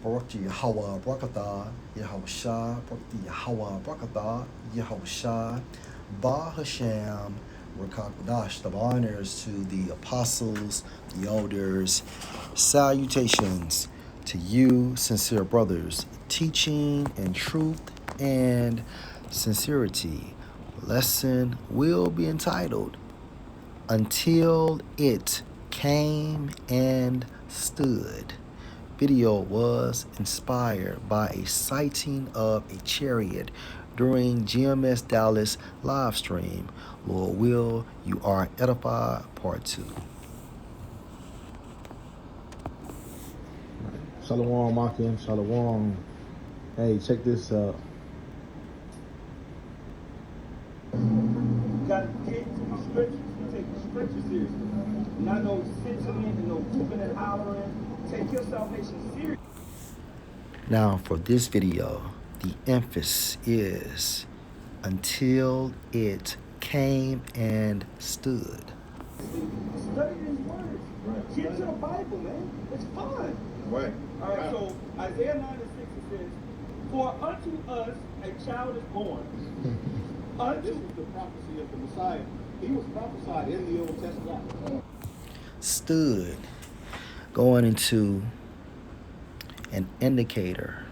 Barakti Yahweh Brakatah, Yahawashi, Barakti Yahweh Brakatah, Yahawashi, Ba Hashem, Rakakadash. The honors to the apostles, the elders. Salutations to you, sincere brothers, teaching in truth and sincerity. Lesson will be entitled Until It Came and Stood. Video was inspired by a sighting of a chariot during GMS Dallas live stream. Lord will, you are edified, part 2. Shalom, Makim, Shalom. Hey, check this out. You got to get to the scriptures. You take the scriptures seriously. Not no sentiment and no whooping and hollering. Take your salvation seriously. Now, for this video, the emphasis is until it came and stood. Study these words. Right. Get to the Bible, man. It's fun. Right. All right, so Isaiah 9 and 6 it says, For unto us a child is born. This is the prophecy of the Messiah. He was prophesied in the Old Testament. Stood, going into an indicator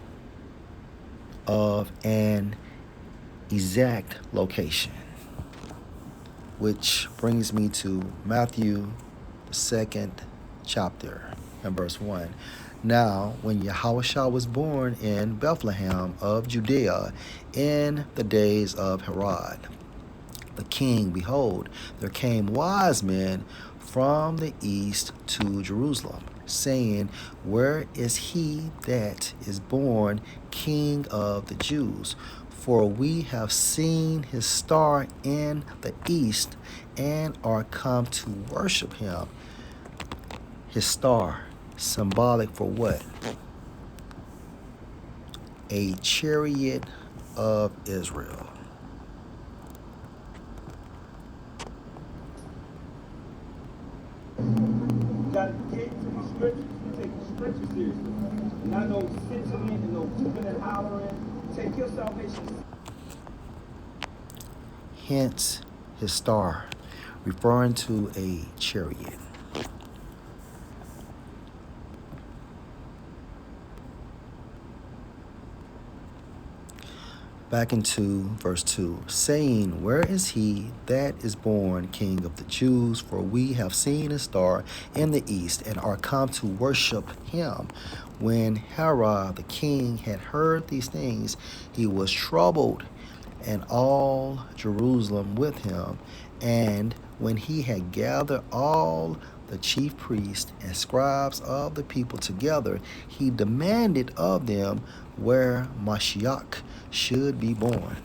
of an exact location, which brings me to Matthew, the 2nd chapter, and verse 1. Now, when Yahawashi was born in Bethlehem of Judea in the days of Herod the king, behold, there came wise men from the east to Jerusalem, saying, Where is he that is born King of the Jews? For we have seen his star in the east and are come to worship him. His star, symbolic for what? A chariot of Israel. You got to get to the scriptures. You take the scriptures seriously. Not no sentiment and no whooping and hollering. Take your salvation seriously. Hence his star, referring to a chariot. Back into verse 2, saying, Where is he that is born King of the Jews? For we have seen his star in the east and are come to worship him. When Herod the king had heard these things, he was troubled, and all Jerusalem with him. And when he had gathered all the chief priests and scribes of the people together, he demanded of them where Mashiach should be born.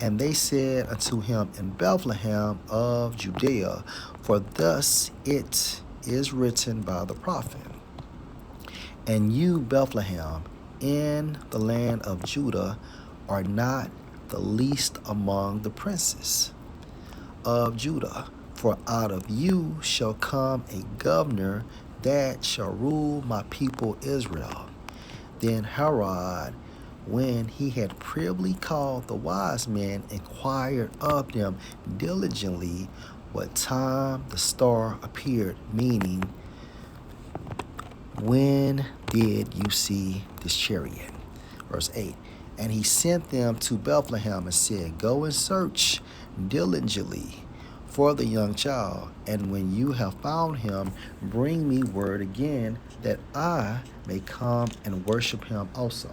And they said unto him, In Bethlehem of Judea, for thus it is written by the prophet. And you, Bethlehem, in the land of Judah, are not the least among the princes of Judah. For out of you shall come a governor that shall rule my people Israel. Then Herod, when he had privily called the wise men, inquired of them diligently what time the star appeared, meaning, when did you see this chariot? Verse 8. And he sent them to Bethlehem and said, Go and search diligently for the young child, and when you have found him, bring me word again, that I may come and worship him also.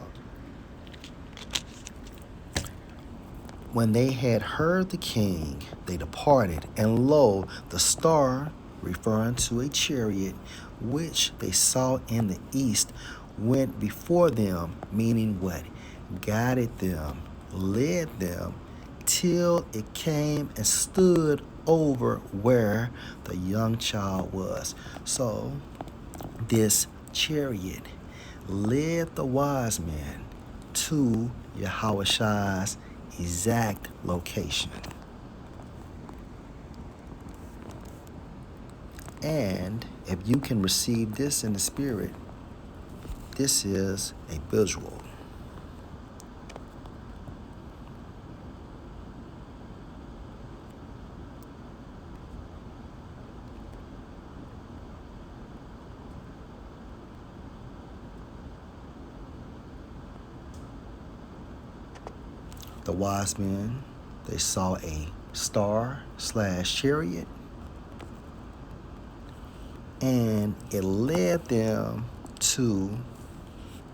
When they had heard the king, they departed, and lo, the star, referring to a chariot, which they saw in the east, went before them, meaning what? Guided them, led them, till it came and stood over where the young child was. So this chariot led the wise men to Yahawashi's exact location. And if you can receive this in the spirit, this is a visual. The wise men, they saw a star/chariot, and it led them to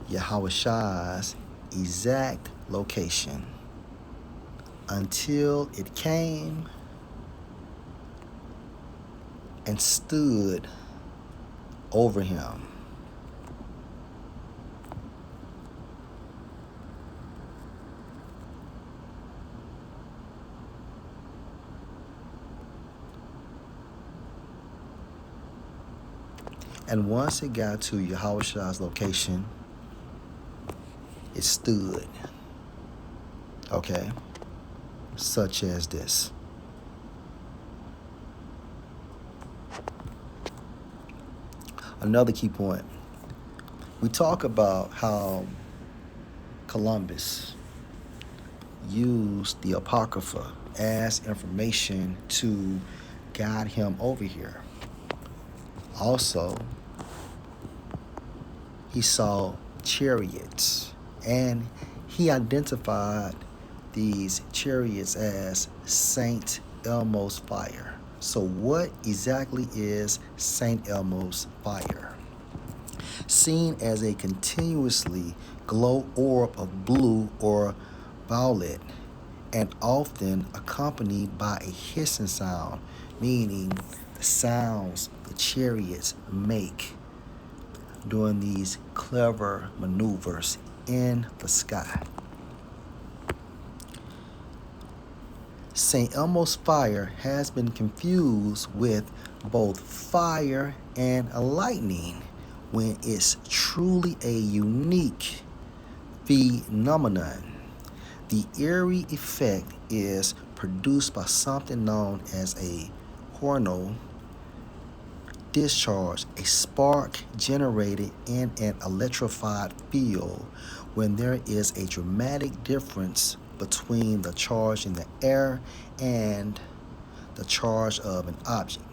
Yahawashi's exact location until it came and stood over him. And once it got to Yahawashi's location, it stood. Okay? Such as this. Another key point. We talk about how Columbus used the Apocrypha as information to guide him over here. Also, he saw chariots, and he identified these chariots as St. Elmo's fire. So what exactly is St. Elmo's fire? Seen as a continuously glow orb of blue or violet, and often accompanied by a hissing sound, meaning the sounds the chariots make during these clever maneuvers in the sky. St. Elmo's fire has been confused with both fire and lightning, when it's truly a unique phenomenon. The eerie effect is produced by something known as a coronal discharge, a spark generated in an electrified field when there is a dramatic difference between the charge in the air and the charge of an object.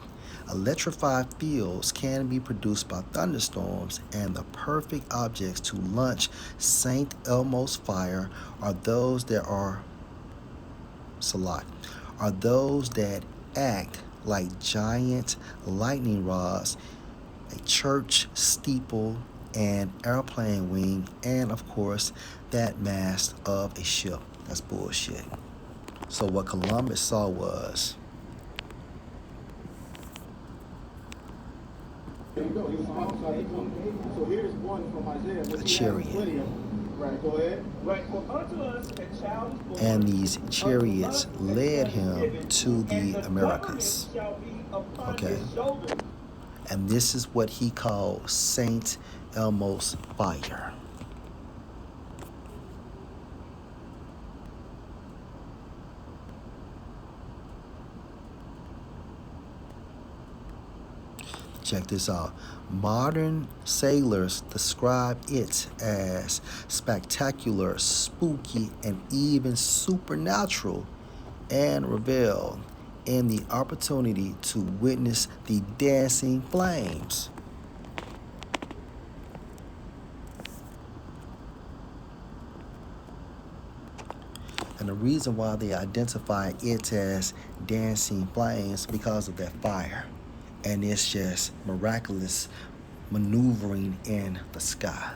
Electrified fields can be produced by thunderstorms, and the perfect objects to launch St. Elmo's fire are those that act like giant lightning rods, a church steeple, an airplane wing, and of course that mast of a ship. That's bullshit. So what Columbus saw was There you go. He was prophesied to come. So here's one from Isaiah. a chariot. Right, go ahead. Right, for unto us a child is born, And these chariots unto us a led son is him given, to and the Americas. government shall be upon Okay. his shoulders. And this is what he called St. Elmo's fire. Check this out. Modern sailors describe it as spectacular, spooky, and even supernatural, and revel in the opportunity to witness the dancing flames. And the reason why they identify it as dancing flames because of that fire. And it's just miraculous maneuvering in the sky.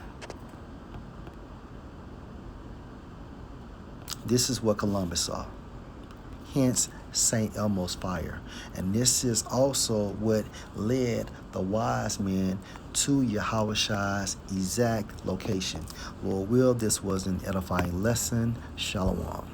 This is what Columbus saw. Hence, St. Elmo's fire. And this is also what led the wise men to Yahawashi's exact location. Lord will, this was an edifying lesson. Shalom.